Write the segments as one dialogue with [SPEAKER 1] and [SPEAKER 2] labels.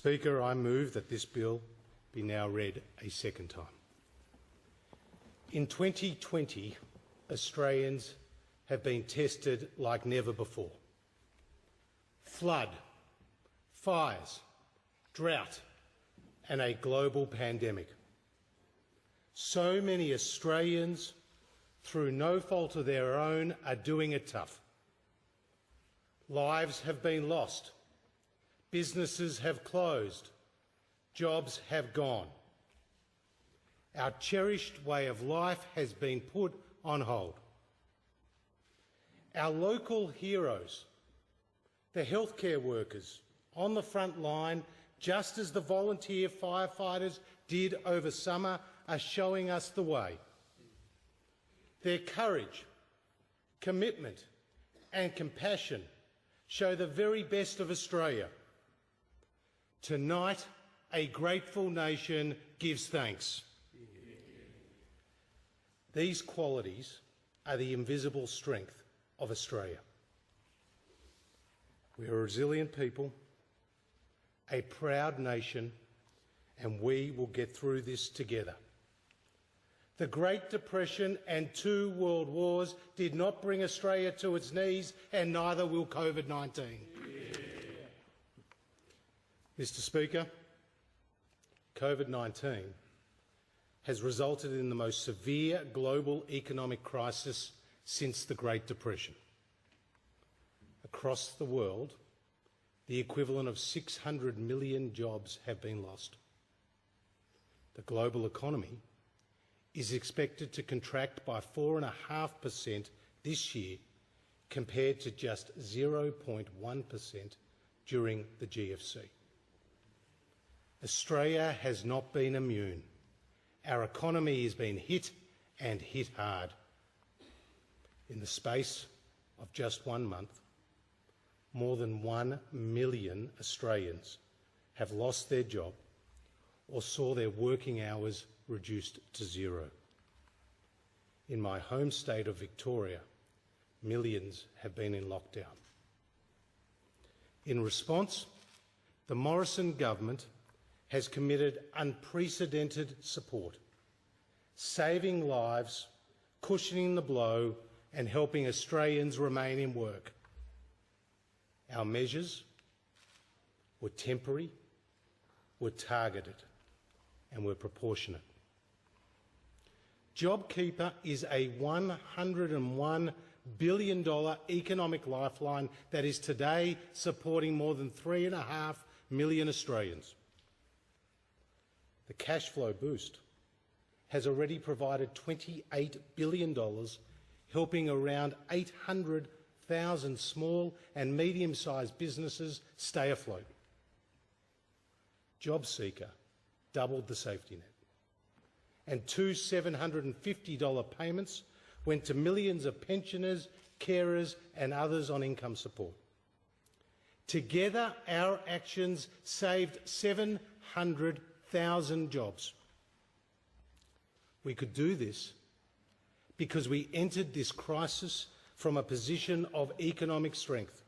[SPEAKER 1] Speaker, I move that this bill be now read a second time. In 2020, Australians have been tested like never before. Flood, fires, drought, and a global pandemic. So many Australians, through no fault of their own, are doing it tough. Lives have been lost. Businesses have closed. Jobs have gone. Our cherished way of life has been put on hold. Our local heroes, the healthcare workers on the front line, just as the volunteer firefighters did over summer, are showing us the way. Their courage, commitment and compassion show the very best of Australia. Tonight, a grateful nation gives thanks. These qualities are the invisible strength of Australia. We are a resilient people, a proud nation, and we will get through this together. The Great Depression and 2 world wars did not bring Australia to its knees, and neither will COVID-19. Mr. Speaker, COVID-19 has resulted in the most severe global economic crisis since the Great Depression. Across the world, the equivalent of 600 million jobs have been lost. The global economy is expected to contract by 4.5% this year, compared to just 0.1% during the GFC. Australia has not been immune. Our economy has been hit, and hit hard. In the space of just 1 month, more than 1 million Australians have lost their job or saw their working hours reduced to 0. In my home state of Victoria, millions have been in lockdown. In response, the Morrison government has committed unprecedented support, saving lives, cushioning the blow, and helping Australians remain in work. Our measures were temporary, were targeted, and were proportionate. JobKeeper is a $101 billion economic lifeline that is today supporting more than 3.5 million Australians. The cash flow boost has already provided $28 billion, helping around 800,000 small and medium-sized businesses stay afloat. JobSeeker doubled the safety net, and 2 $750 payments went to millions of pensioners, carers and others on income support. Together, our actions saved 700,000 jobs. We could do this because we entered this crisis from a position of economic strength.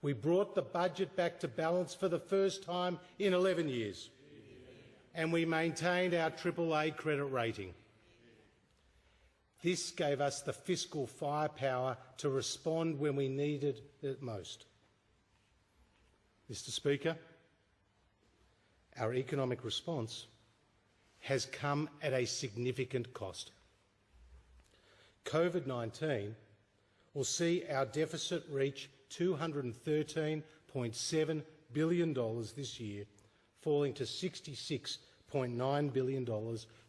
[SPEAKER 1] We brought the budget back to balance for the first time in 11 years, and we maintained our AAA credit rating. This gave us the fiscal firepower to respond when we needed it most. Mr. Speaker, our economic response has come at a significant cost. COVID-19 will see our deficit reach $213.7 billion this year, falling to $66.9 billion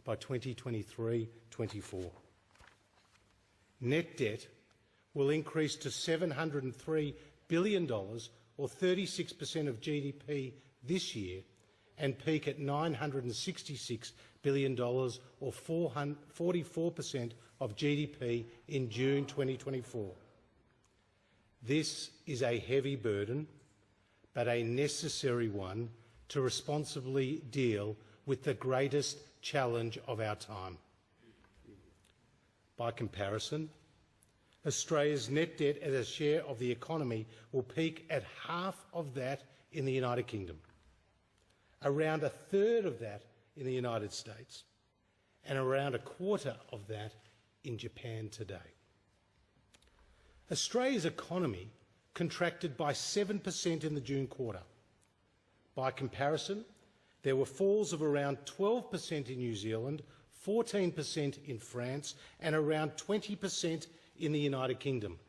[SPEAKER 1] by 2023-24. Net debt will increase to $703 billion, or 36% of GDP this year, and peak at $966 billion, or 44% of GDP in June 2024. This is a heavy burden, but a necessary one to responsibly deal with the greatest challenge of our time. By comparison, Australia's net debt as a share of the economy will peak at half of that in the United Kingdom. around a third of that in the United States, and around a quarter of that in Japan today. Australia's economy contracted by 7% in the June quarter. By comparison, there were falls of around 12% in New Zealand, 14% in France, and around 20% in the United Kingdom.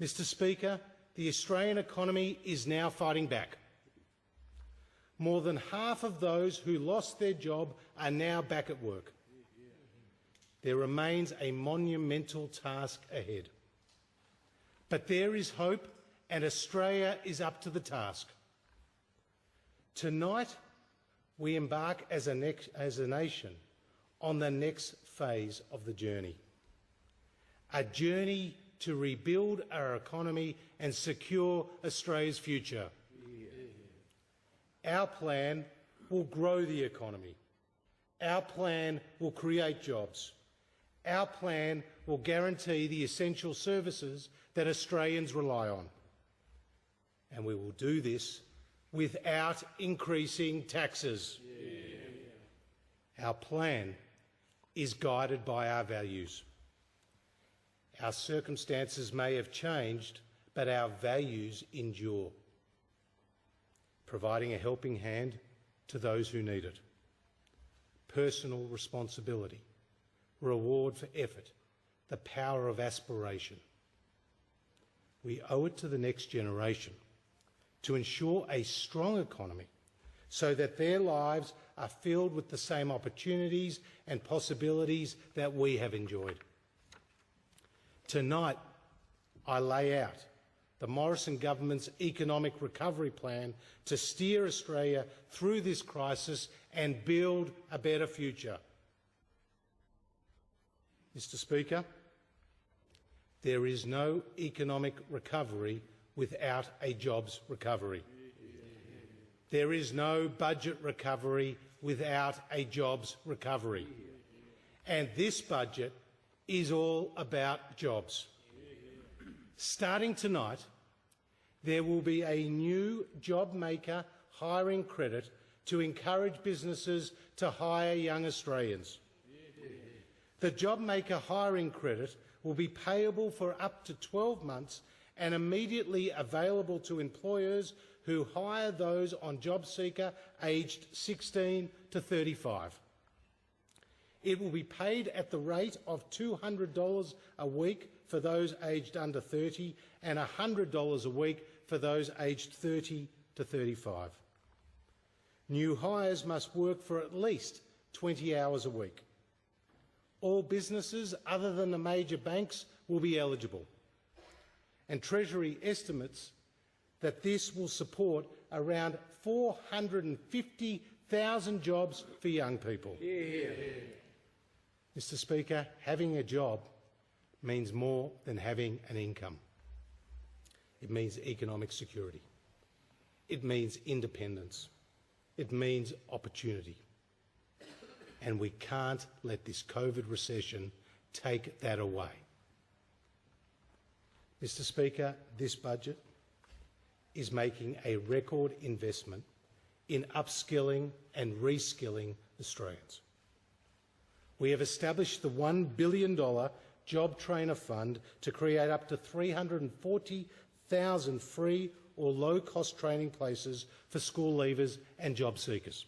[SPEAKER 1] Mr. Speaker, the Australian economy is now fighting back. More than half of those who lost their job are now back at work. There remains a monumental task ahead. But there is hope, and Australia is up to the task. Tonight, we embark as a nation on the next phase of the journey, a journey to rebuild our economy and secure Australia's future. Our plan will grow the economy. Our plan will create jobs. Our plan will guarantee the essential services that Australians rely on. And we will do this without increasing taxes. Our plan is guided by our values. Our circumstances may have changed, but our values endure. Providing a helping hand to those who need it. Personal responsibility. Reward for effort. The power of aspiration. We owe it to the next generation to ensure a strong economy so that their lives are filled with the same opportunities and possibilities that we have enjoyed. Tonight, I lay out the Morrison government's economic recovery plan to steer Australia through this crisis and build a better future. Mr. Speaker, there is no economic recovery without a jobs recovery. There is no budget recovery without a jobs recovery. And this budget is all about jobs. Starting tonight, there will be a new JobMaker hiring credit to encourage businesses to hire young Australians. The JobMaker hiring credit will be payable for up to 12 months and immediately available to employers who hire those on JobSeeker aged 16 to 35. It will be paid at the rate of $200 a week for those aged under 30 and $100 a week for those aged 30 to 35. New hires must work for at least 20 hours a week. All businesses other than the major banks will be eligible. And Treasury estimates that this will support around 450,000 jobs for young people. Mr. Speaker, having a job means more than having an income. It means economic security. It means independence. It means opportunity. And we can't let this COVID recession take that away. Mr. Speaker, this budget is making a record investment in upskilling and reskilling Australians. We have established the $1 billion Job Trainer Fund to create up to 340,000 free or low-cost training places for school leavers and job seekers.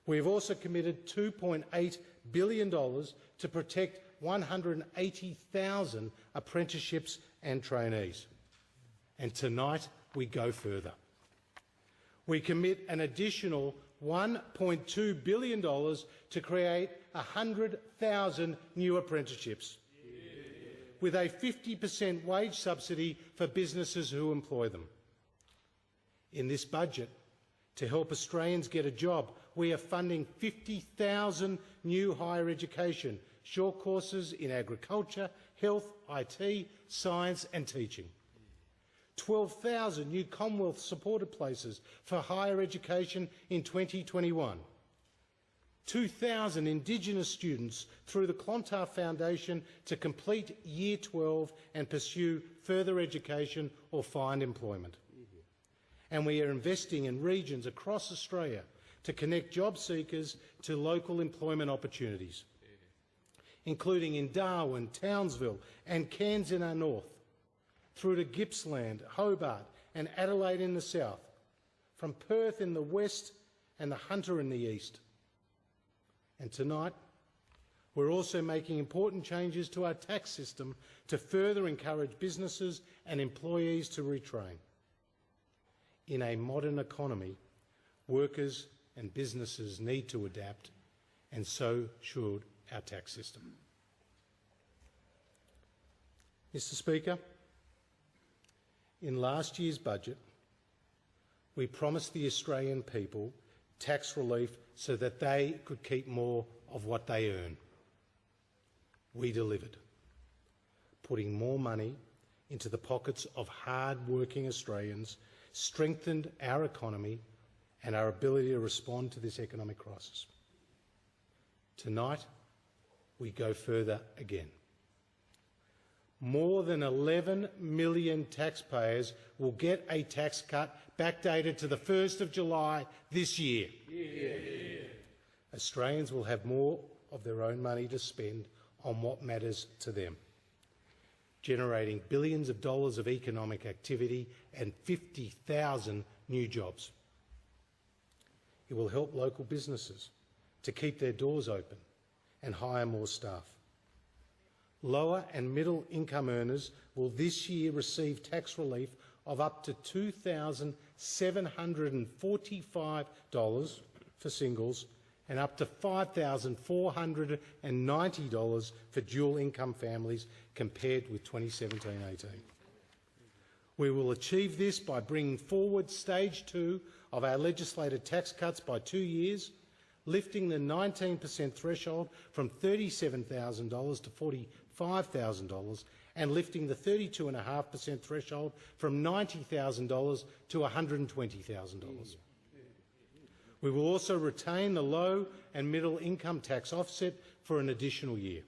[SPEAKER 1] We have also committed $2.8 billion to protect 180,000 apprenticeships and trainees. And tonight we go further. We commit an additional $1.2 billion to create 100,000 new apprenticeships, with a 50% wage subsidy for businesses who employ them. In this budget, to help Australians get a job, we are funding 50,000 new higher education, short courses in agriculture, health, IT, science and teaching. 12,000 new Commonwealth supported places for higher education in 2021. 2,000 Indigenous students through the Clontarf Foundation to complete Year 12 and pursue further education or find employment. and we are investing in regions across Australia to connect job seekers to local employment opportunities, including in Darwin, Townsville and Cairns in our north, through to Gippsland, Hobart and Adelaide in the south, from Perth in the west and the Hunter in the east. And tonight, we're also making important changes to our tax system to further encourage businesses and employees to retrain. In a modern economy, workers and businesses need to adapt, and so should our tax system. Mr. Speaker, in last year's budget, we promised the Australian people tax relief so that they could keep more of what they earn. We delivered, putting more money into the pockets of hard-working Australians, strengthened our economy and our ability to respond to this economic crisis. Tonight, we go further again. More than 11 million taxpayers will get a tax cut backdated to the 1st of July this year. Yeah. Australians will have more of their own money to spend on what matters to them, generating billions of dollars of economic activity and 50,000 new jobs. It will help local businesses to keep their doors open and hire more staff. Lower and middle income earners will this year receive tax relief of up to $2,745 for singles and up to $5,490 for dual income families compared with 2017-18. We will achieve this by bringing forward stage 2 of our legislated tax cuts by 2 years, lifting the 19% threshold from $37,000 to $45,000 and lifting the 32.5% threshold from $90,000 to $120,000. We will also retain the low and middle income tax offset for an additional year.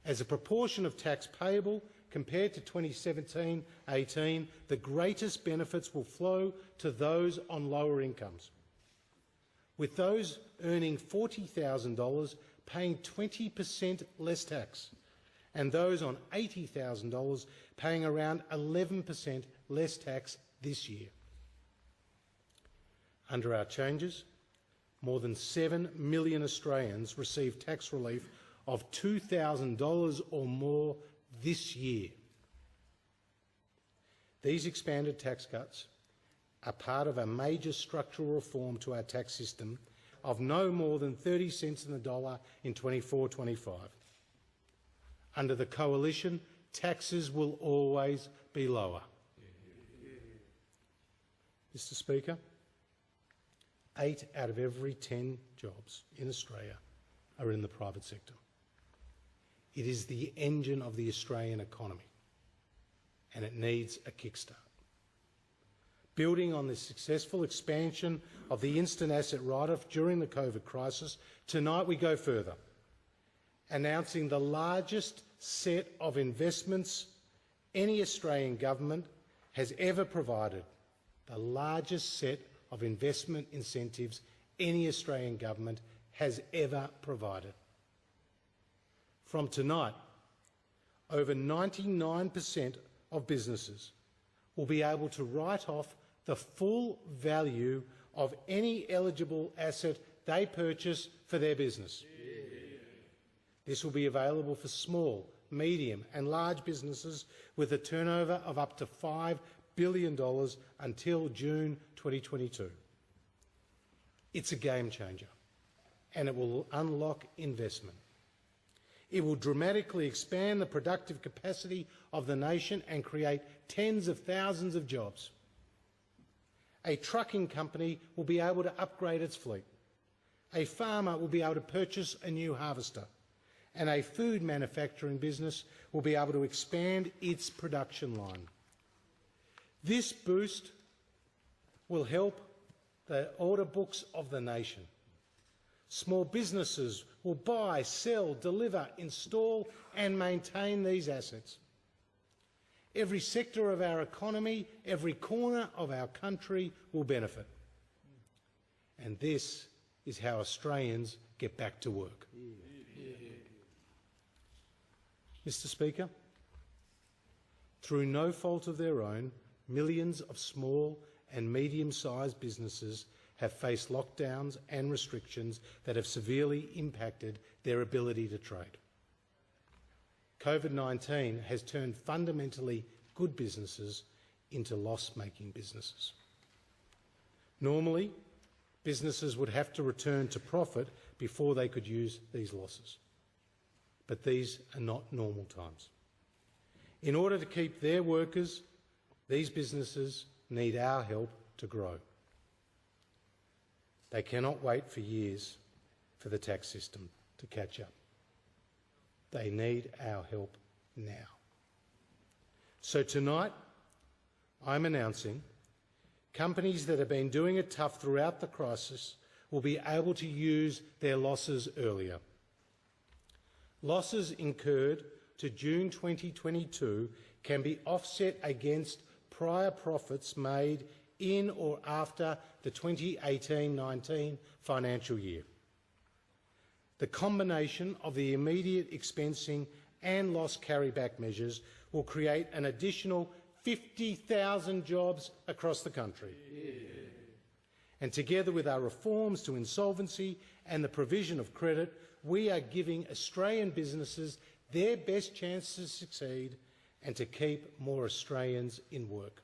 [SPEAKER 1] As a proportion of tax payable compared to 2017-18, the greatest benefits will flow to those on lower incomes, with those earning $40,000 paying 20% less tax, and those on $80,000 paying around 11% less tax this year. Under our changes, more than 7 million Australians receive tax relief of $2,000 or more this year. These expanded tax cuts are part of a major structural reform to our tax system of no more than 30 cents on the dollar in 24-25. Under the coalition, taxes will always be lower. Mr. Speaker, 8 out of every 10 jobs in Australia are in the private sector. It is the engine of the Australian economy, and it needs a kickstart. Building on the successful expansion of the instant asset write-off during the COVID crisis, tonight we go further, announcing the largest set of investments any Australian government has ever provided, the largest set of investment incentives any Australian government has ever provided. From tonight, over 99% of businesses will be able to write off the full value of any eligible asset they purchase for their business. This will be available for small, medium and large businesses with a turnover of up to $5 billion until June 2022. It's a game changer, and it will unlock investment. It will dramatically expand the productive capacity of the nation and create tens of thousands of jobs. A trucking company will be able to upgrade its fleet. A farmer will be able to purchase a new harvester. And a food manufacturing business will be able to expand its production line. This boost will help the order books of the nation. Small businesses will buy, sell, deliver, install and maintain these assets. Every sector of our economy, every corner of our country will benefit. And this is how Australians get back to work. Mr. Speaker, through no fault of their own, millions of small and medium-sized businesses have faced lockdowns and restrictions that have severely impacted their ability to trade. COVID-19 has turned fundamentally good businesses into loss-making businesses. Normally, businesses would have to return to profit before they could use these losses. But these are not normal times. In order to keep their workers, these businesses need our help to grow. They cannot wait for years for the tax system to catch up. They need our help now. So tonight, I'm announcing companies that have been doing it tough throughout the crisis will be able to use their losses earlier. Losses incurred to June 2022 can be offset against prior profits made in or after the 2018-19 financial year. The combination of the immediate expensing and loss carryback measures will create an additional 50,000 jobs across the country. And together with our reforms to insolvency and the provision of credit, we are giving Australian businesses their best chance to succeed and to keep more Australians in work.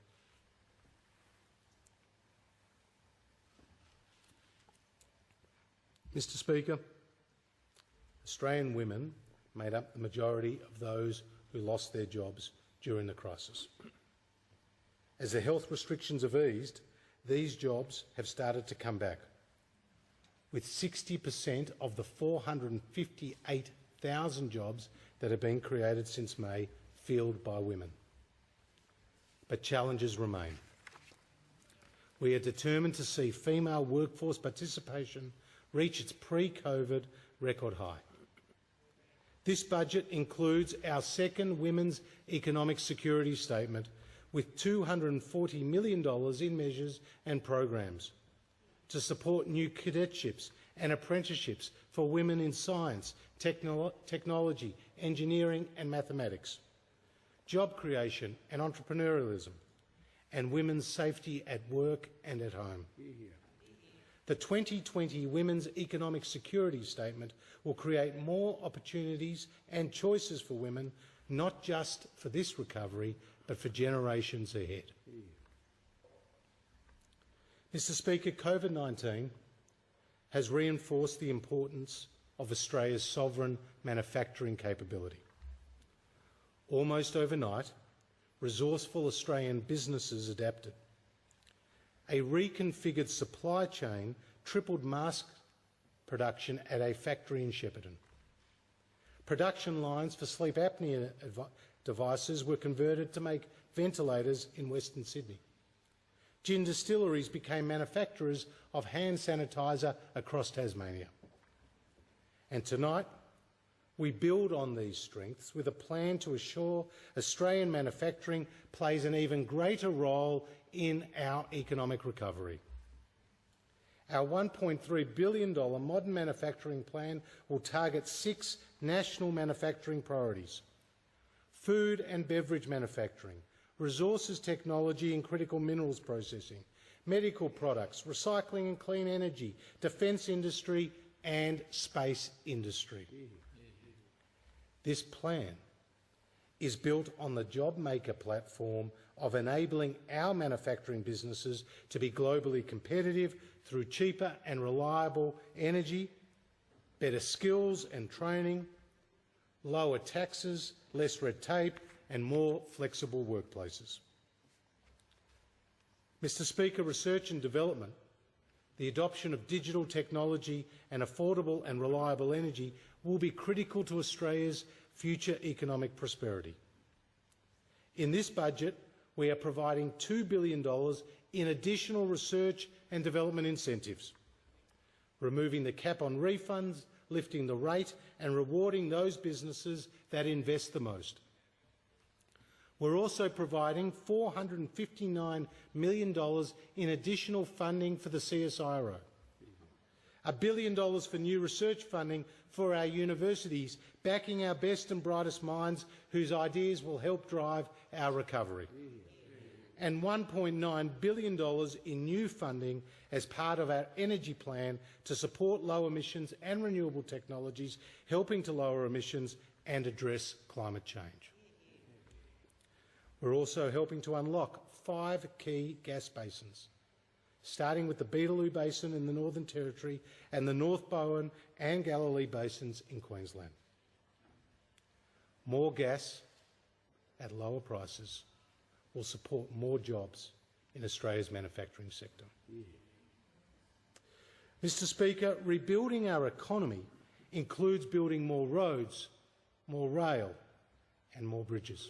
[SPEAKER 1] Mr. Speaker, Australian women made up the majority of those who lost their jobs during the crisis. As the health restrictions have eased, these jobs have started to come back, with 60% of the 458,000 jobs that have been created since May filled by women. But challenges remain. We are determined to see female workforce participation reach its pre-COVID record high. This budget includes our second Women's Economic Security Statement with $240 million in measures and programs to support new cadetships and apprenticeships for women in science, technology, engineering and mathematics, job creation and entrepreneurialism, and women's safety at work and at home. The 2020 Women's Economic Security Statement will create more opportunities and choices for women, not just for this recovery, but for generations ahead. Mr. Speaker, COVID-19 has reinforced the importance of Australia's sovereign manufacturing capability. Almost overnight, resourceful Australian businesses adapted. A reconfigured supply chain tripled mask production at a factory in Shepparton. Production lines for sleep apnea devices were converted to make ventilators in Western Sydney. Gin distilleries became manufacturers of hand sanitizer across Tasmania. And tonight, we build on these strengths with a plan to assure Australian manufacturing plays an even greater role in our economic recovery. Our $1.3 billion modern manufacturing plan will target 6 national manufacturing priorities: food and beverage manufacturing, resources technology and critical minerals processing, medical products, recycling and clean energy, defence industry and space industry. This plan is built on the JobMaker platform of enabling our manufacturing businesses to be globally competitive through cheaper and reliable energy, better skills and training, lower taxes, less red tape and more flexible workplaces. Mr. Speaker, research and development, the adoption of digital technology and affordable and reliable energy will be critical to Australia's future economic prosperity. In this budget, we are providing $2 billion in additional research and development incentives, removing the cap on refunds, lifting the rate and rewarding those businesses that invest the most. We're also providing $459 million in additional funding for the CSIRO, $1 billion for new research funding for our universities, backing our best and brightest minds whose ideas will help drive our recovery, and $1.9 billion in new funding as part of our energy plan to support low emissions and renewable technologies, helping to lower emissions and address climate change. We're also helping to unlock 5 key gas basins, starting with the Beetaloo Basin in the Northern Territory and the North Bowen and Galilee Basins in Queensland. More gas at lower prices will support more jobs in Australia's manufacturing sector. Mr. Speaker, rebuilding our economy includes building more roads, more rail and more bridges.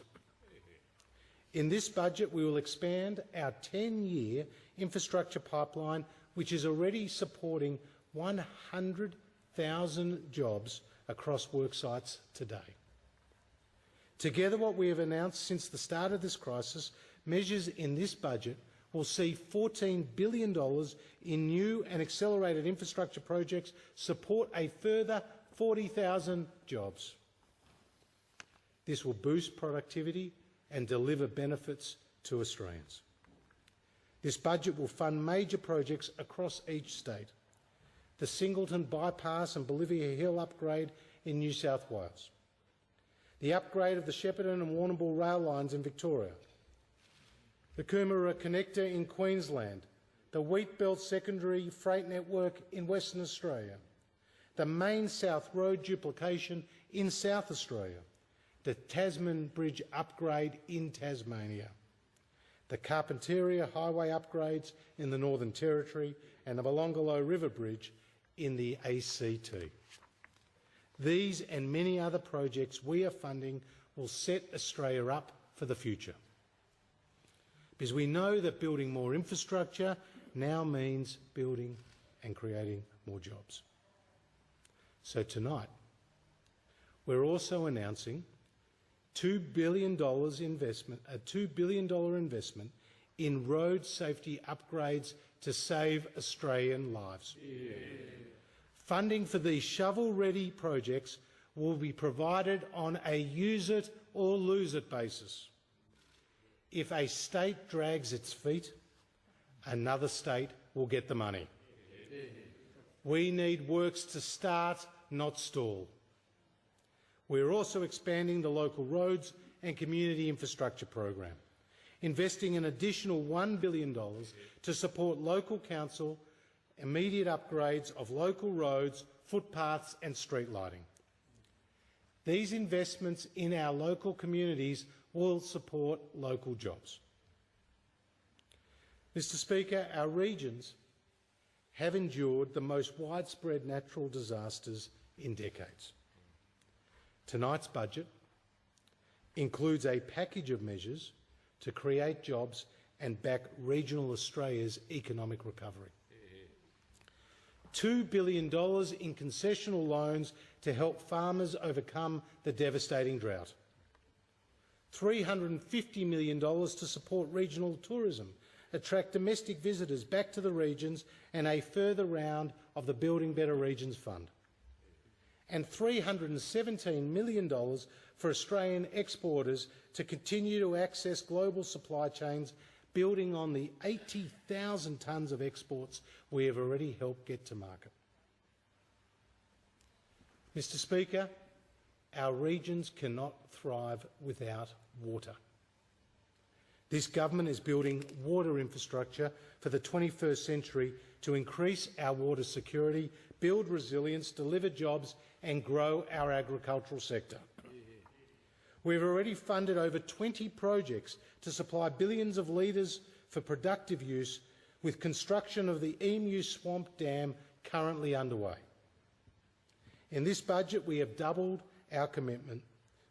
[SPEAKER 1] In this budget, we will expand our 10-year infrastructure pipeline, which is already supporting 100,000 jobs across work sites today. Together, what we have announced since the start of this crisis, measures in this budget will see $14 billion in new and accelerated infrastructure projects support a further 40,000 jobs. This will boost productivity and deliver benefits to Australians. This budget will fund major projects across each state. The Singleton Bypass and Bolivia Hill upgrade in New South Wales. The upgrade of the Shepparton and Warrnambool rail lines in Victoria. The Coomera Connector in Queensland. The Wheatbelt Secondary Freight Network in Western Australia. The Main South Road duplication in South Australia. The Tasman Bridge upgrade in Tasmania. The Carpentaria Highway upgrades in the Northern Territory and the Molonglo River Bridge in the ACT. These and many other projects we are funding will set Australia up for the future, because we know that building more infrastructure now means building and creating more jobs. So tonight, we're also announcing $2 billion investment in road safety upgrades to save Australian lives. Yeah. Funding for these shovel-ready projects will be provided on a use-it or lose-it basis. If a state drags its feet, another state will get the money. Yeah. We need works to start, not stall. We're also expanding the local roads and community infrastructure program, investing an additional $1 billion to support local council immediate upgrades of local roads, footpaths and street lighting. These investments in our local communities will support local jobs. Mr. Speaker, our regions have endured the most widespread natural disasters in decades. Tonight's budget includes a package of measures to create jobs and back regional Australia's economic recovery. $2 billion in concessional loans to help farmers overcome the devastating drought. $350 million to support regional tourism, attract domestic visitors back to the regions, and a further round of the Building Better Regions Fund. And $317 million for Australian exporters to continue to access global supply chains, building on the 80,000 tonnes of exports we have already helped get to market. Mr. Speaker, our regions cannot thrive without water. This government is building water infrastructure for the 21st century to increase our water security, build resilience, deliver jobs and grow our agricultural sector. We've already funded over 20 projects to supply billions of litres for productive use, with construction of the Emu Swamp Dam currently underway. In this budget, we have doubled our commitment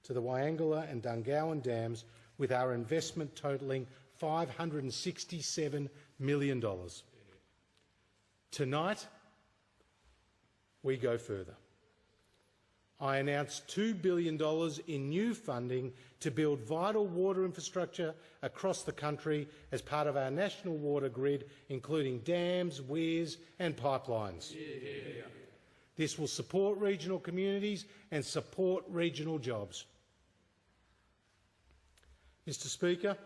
[SPEAKER 1] to the Wyangala and Dungowan dams, with our investment totalling $567 million. Tonight, we go further. I announced $2 billion in new funding to build vital water infrastructure across the country as part of our national water grid, including dams, weirs and pipelines. Yeah. This will support regional communities and support regional jobs. Mr. Speaker,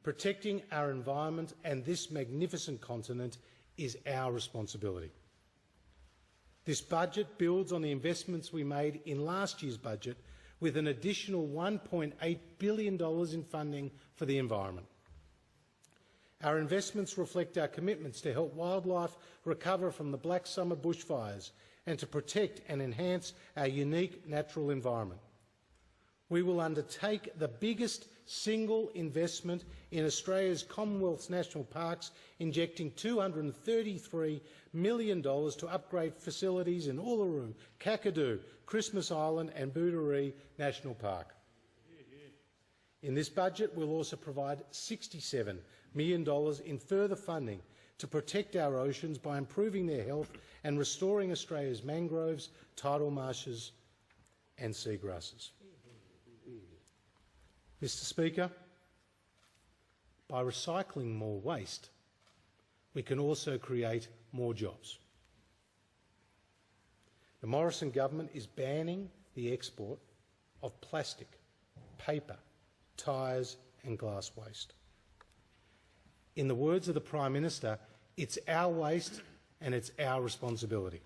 [SPEAKER 1] protecting our environment and this magnificent continent is our responsibility. This budget builds on the investments we made in last year's budget with an additional $1.8 billion in funding for the environment. Our investments reflect our commitments to help wildlife recover from the Black Summer bushfires and to protect and enhance our unique natural environment. We will undertake the biggest single investment in Australia's Commonwealth's national parks, injecting $233 million to upgrade facilities in Uluru, Kakadu, Christmas Island and Booderee National Park. In this budget, we'll also provide $67 million in further funding to protect our oceans by improving their health and restoring Australia's mangroves, tidal marshes and seagrasses. Mr. Speaker, by recycling more waste, we can also create more jobs. The Morrison government is banning the export of plastic, paper, tyres and glass waste. In the words of the Prime Minister, it's our waste and it's our responsibility.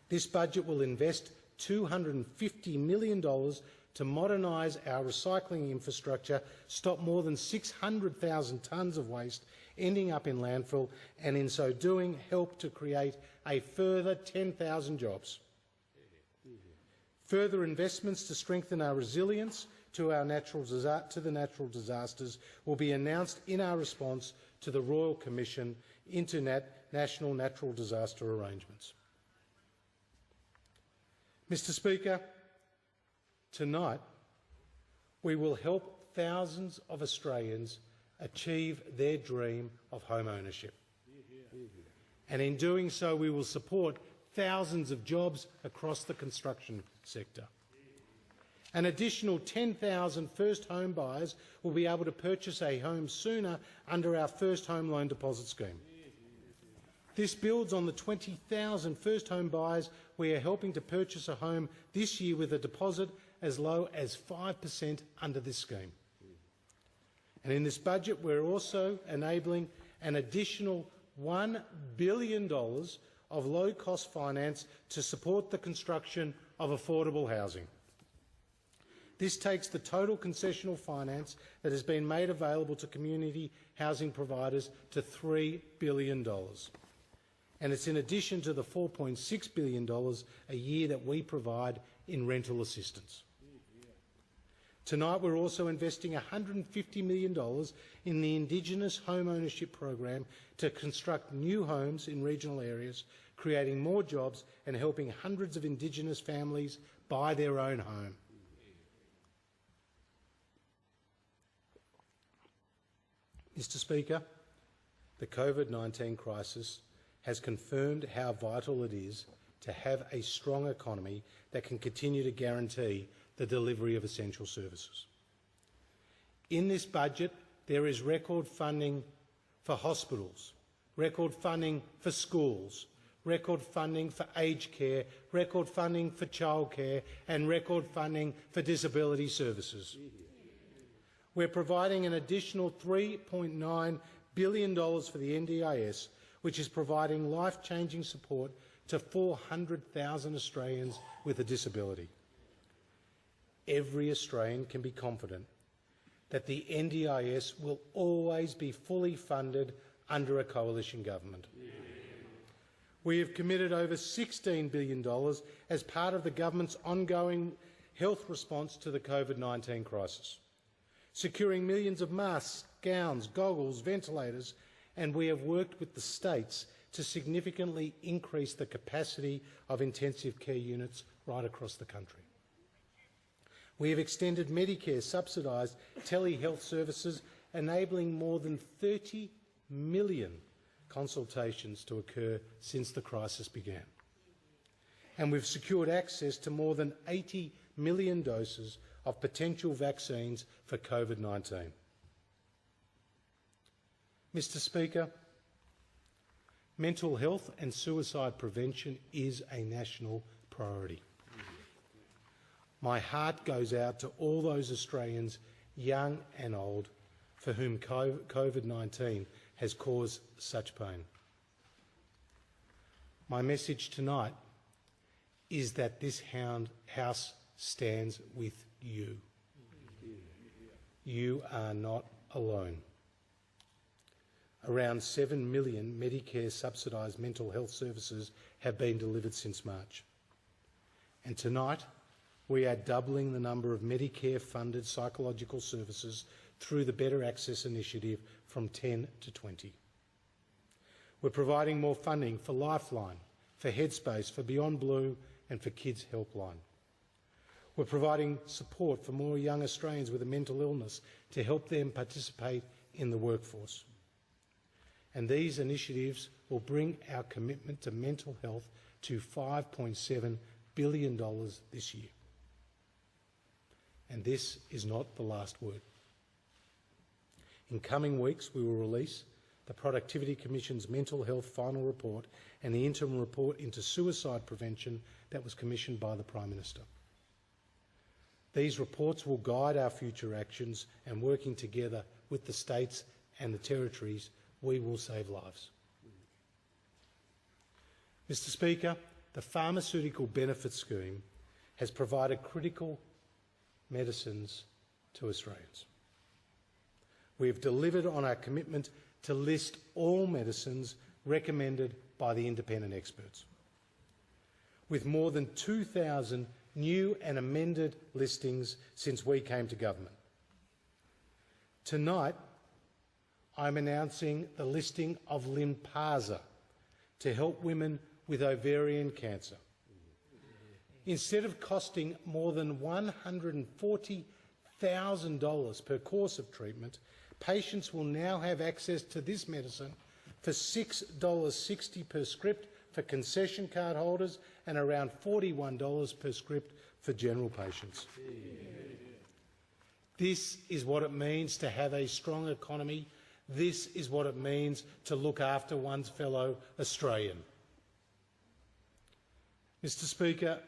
[SPEAKER 1] This budget will invest $250 million to modernise our recycling infrastructure, stop more than 600,000 tonnes of waste ending up in landfill, and in so doing help to create a further 10,000 jobs. Further investments to strengthen our resilience to the natural disasters will be announced in our response to the Royal Commission into national natural disaster arrangements. Mr. Speaker, tonight we will help thousands of Australians achieve their dream of home ownership. And in doing so, we will support thousands of jobs across the construction sector. An additional 10,000 first home buyers will be able to purchase a home sooner under our first home loan deposit scheme. This builds on the 20,000 first home buyers we are helping to purchase a home this year with a deposit as low as 5% under this scheme. And in this budget, we're also enabling an additional $1 billion of low-cost finance to support the construction of affordable housing. This takes the total concessional finance that has been made available to community housing providers to $3 billion. And it's in addition to the $4.6 billion a year that we provide in rental assistance. Tonight we're also investing $150 million in the Indigenous Home Ownership Program to construct new homes in regional areas, creating more jobs and helping hundreds of Indigenous families buy their own home. Mr. Speaker, the COVID-19 crisis has confirmed how vital it is to have a strong economy that can continue to guarantee the delivery of essential services. In this budget, there is record funding for hospitals, record funding for schools, record funding for aged care, record funding for childcare and record funding for disability services. We're providing an additional $3.9 billion for the NDIS, which is providing life-changing support to 400,000 Australians with a disability. Every Australian can be confident that the NDIS will always be fully funded under a coalition government. We have committed over $16 billion as part of the government's ongoing health response to the COVID-19 crisis, securing millions of masks, gowns, goggles, ventilators, and we have worked with the states to significantly increase the capacity of intensive care units right across the country. We have extended Medicare subsidised telehealth services, enabling more than 30 million consultations to occur since the crisis began. and we've secured access to more than 80 million doses of potential vaccines for COVID-19. Mr. Speaker, mental health and suicide prevention is a national priority. My heart goes out to all those Australians, young and old, for whom COVID-19 has caused such pain. My message tonight is that this House stands with you. You are not alone. Around 7 million Medicare subsidised mental health services have been delivered since March. And tonight, we are doubling the number of Medicare-funded psychological services through the Better Access Initiative from 10 to 20. We're providing more funding for Lifeline, for Headspace, for Beyond Blue and for Kids Helpline. We're providing support for more young Australians with a mental illness to help them participate in the workforce. And these initiatives will bring our commitment to mental health to $5.7 billion this year. And this is not the last word. In coming weeks, we will release the Productivity Commission's Mental Health Final Report and the interim report into suicide prevention that was commissioned by the Prime Minister. These reports will guide our future actions, and working together with the states and the territories, we will save lives. Mr. Speaker, the Pharmaceutical Benefits Scheme has provided critical medicines to Australians. We have delivered on our commitment to list all medicines recommended by the independent experts, with more than 2,000 new and amended listings since we came to government. Tonight, I'm announcing the listing of Lynparza to help women with ovarian cancer. Instead of costing more than $140,000 per course of treatment, patients will now have access to this medicine for $6.60 per script for concession card holders and around $41 per script for general patients. This is what it means to have a strong economy. This is what it means to look after one's fellow Australian. Mr. Speaker,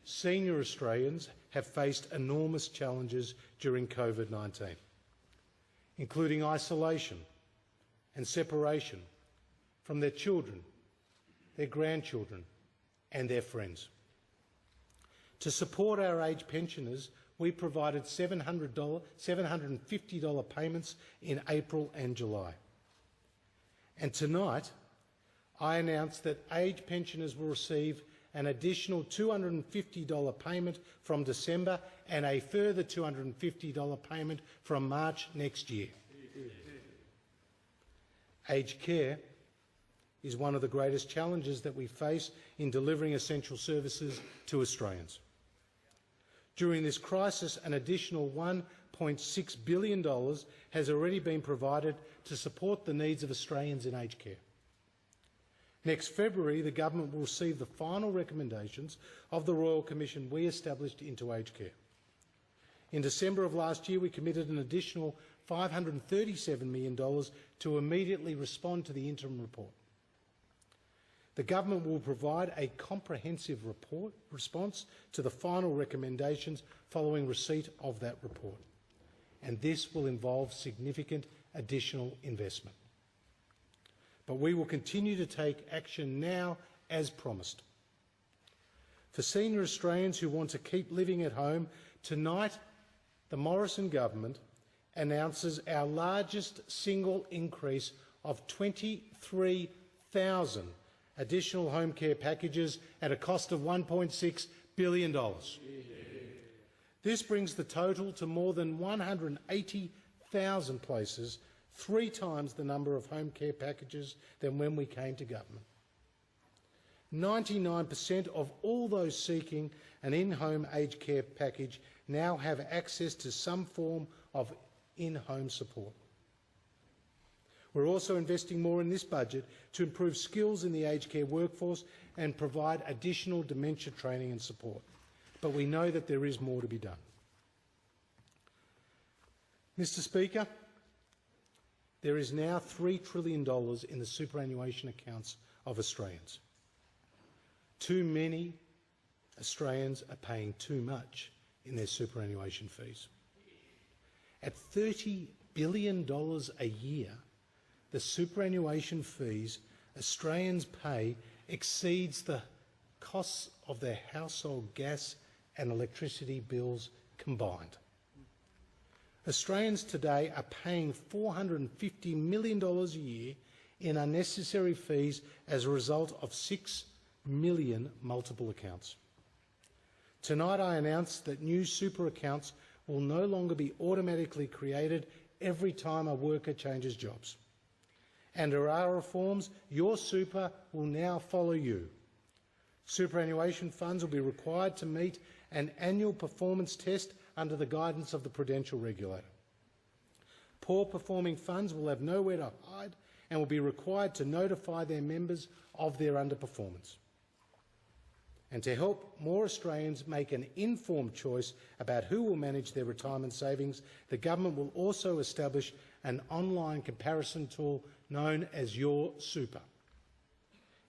[SPEAKER 1] senior Australians have faced enormous challenges during COVID-19, including isolation and separation from their children, their grandchildren and their friends. To support our aged pensioners, we provided $750 payments in April and July. And tonight, I announced that aged pensioners will receive an additional $250 payment from December and a further $250 payment from March next year. Aged care is one of the greatest challenges that we face in delivering essential services to Australians. During this crisis, an additional $1.6 billion has already been provided to support the needs of Australians in aged care. Next February, the government will receive the final recommendations of the Royal Commission we established into aged care. In December of last year, we committed an additional $537 million to immediately respond to the interim report. The government will provide a comprehensive response to the final recommendations following receipt of that report, and this will involve significant additional investment. But we will continue to take action now as promised. For senior Australians who want to keep living at home, tonight the Morrison government announces our largest single increase of 23,000 additional home care packages at a cost of $1.6 billion. This brings the total to more than 180,000 places, 3 times the number of home care packages than when we came to government. 99% of all those seeking an in-home aged care package now have access to some form of in-home support. We're also investing more in this budget to improve skills in the aged care workforce and provide additional dementia training and support. But we know that there is more to be done. Mr. Speaker, there is now $3 trillion in the superannuation accounts of Australians. Too many Australians are paying too much in their superannuation fees. At $30 billion a year, the superannuation fees Australians pay exceeds the costs of their household gas and electricity bills combined. Australians today are paying $450 million a year in unnecessary fees as a result of 6 million multiple accounts. Tonight I announced that new super accounts will no longer be automatically created every time a worker changes jobs. Under our reforms, your super will now follow you. Superannuation funds will be required to meet an annual performance test under the guidance of the Prudential Regulator. Poor performing funds will have nowhere to hide and will be required to notify their members of their underperformance. And to help more Australians make an informed choice about who will manage their retirement savings, the government will also establish an online comparison tool known as Your Super.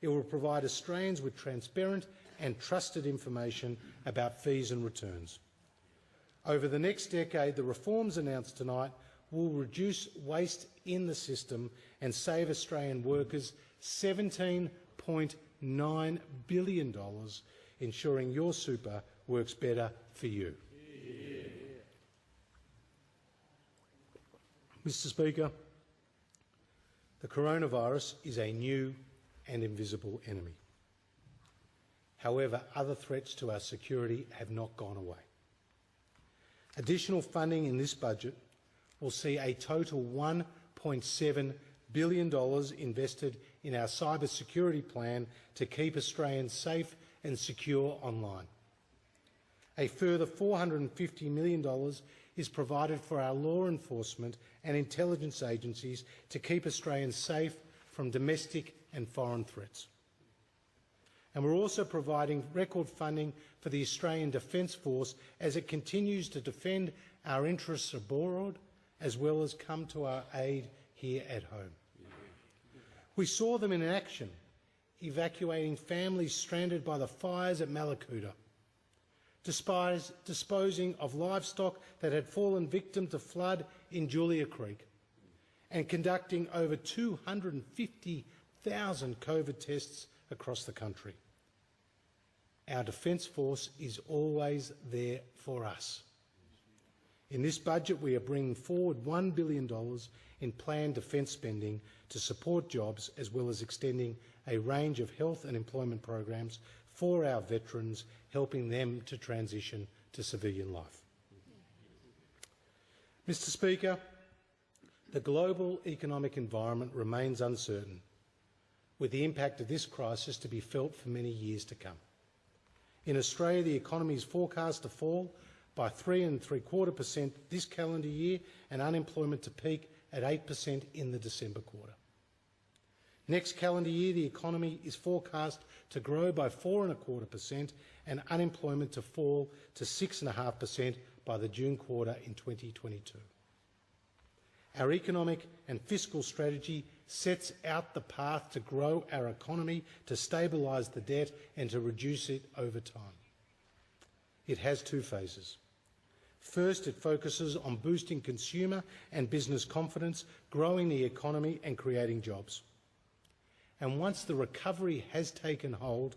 [SPEAKER 1] It will provide Australians with transparent and trusted information about fees and returns. Over the next decade, the reforms announced tonight will reduce waste in the system and save Australian workers $17.9 billion, ensuring your super works better for you. Yeah. Mr. Speaker, the coronavirus is a new and invisible enemy. However, other threats to our security have not gone away. Additional funding in this budget will see a total $1.7 billion invested in our cyber security plan to keep Australians safe and secure online. A further $450 million is provided for our law enforcement and intelligence agencies to keep Australians safe from domestic and foreign threats. And we're also providing record funding for the Australian Defence Force as it continues to defend our interests abroad as well as come to our aid here at home. We saw them in action, evacuating families stranded by the fires at Malakuta, disposing of livestock that had fallen victim to flood in Julia Creek, and conducting over 250,000 COVID tests across the country. Our Defence Force is always there for us. In this budget, we are bringing forward $1 billion in planned defence spending to support jobs, as well as extending a range of health and employment programs for our veterans, helping them to transition to civilian life. Mr. Speaker, the global economic environment remains uncertain, with the impact of this crisis to be felt for many years to come. In Australia, the economy is forecast to fall by 3.75% this calendar year and unemployment to peak at 8% in the December quarter. Next calendar year, the economy is forecast to grow by 4.25% and unemployment to fall to 6.5% by the June quarter in 2022. Our economic and fiscal strategy sets out the path to grow our economy, to stabilise the debt and to reduce it over time. It has two phases. First, it focuses on boosting consumer and business confidence, growing the economy and creating jobs. And once the recovery has taken hold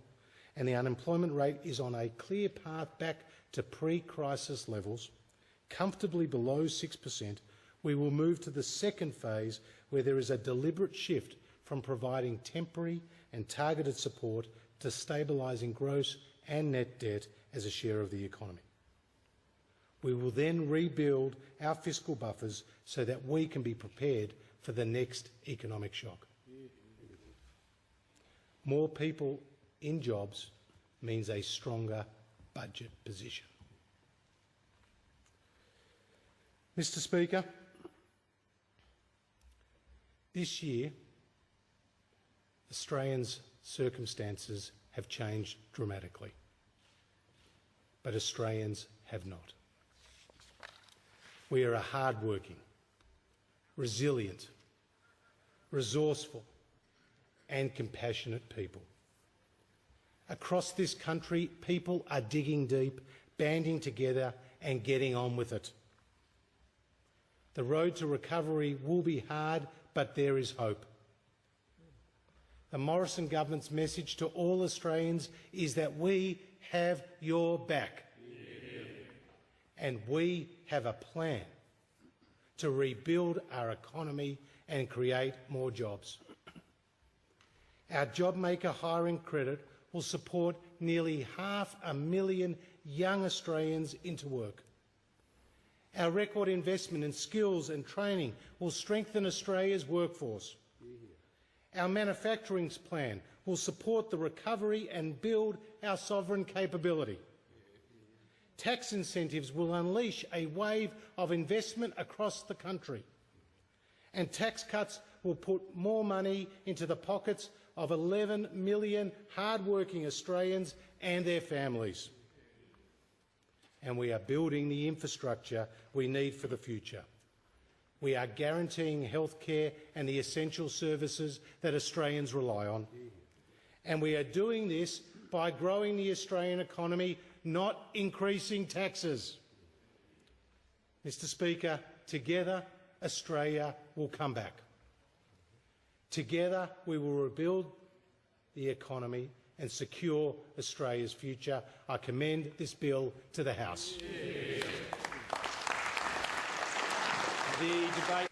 [SPEAKER 1] and the unemployment rate is on a clear path back to pre-crisis levels, comfortably below 6%, we will move to the second phase, where there is a deliberate shift from providing temporary and targeted support to stabilising gross and net debt as a share of the economy. We will then rebuild our fiscal buffers so that we can be prepared for the next economic shock. More people in jobs means a stronger budget position. Mr. Speaker, This year, Australians' circumstances have changed dramatically, but Australians have not. We are a hard-working, resilient, resourceful and compassionate people. Across this country, people are digging deep, banding together and getting on with it. The road to recovery will be hard, but there is hope. The Morrison government's message to all Australians is that we have your back. And we have a plan to rebuild our economy and create more jobs. Our JobMaker hiring credit will support nearly 500,000 young Australians into work. Our record investment in skills and training will strengthen Australia's workforce. Our manufacturing plan will support the recovery and build our sovereign capability. Tax incentives will unleash a wave of investment across the country, and tax cuts will put more money into the pockets of 11 million hard-working Australians and their families. And we are building the infrastructure we need for the future. We are guaranteeing healthcare and the essential services that Australians rely on. And we are doing this by growing the Australian economy, not increasing taxes. Mr. Speaker, together Australia will come back. Together we will rebuild the economy and secure Australia's future. I commend this bill to the House.
[SPEAKER 2] The debate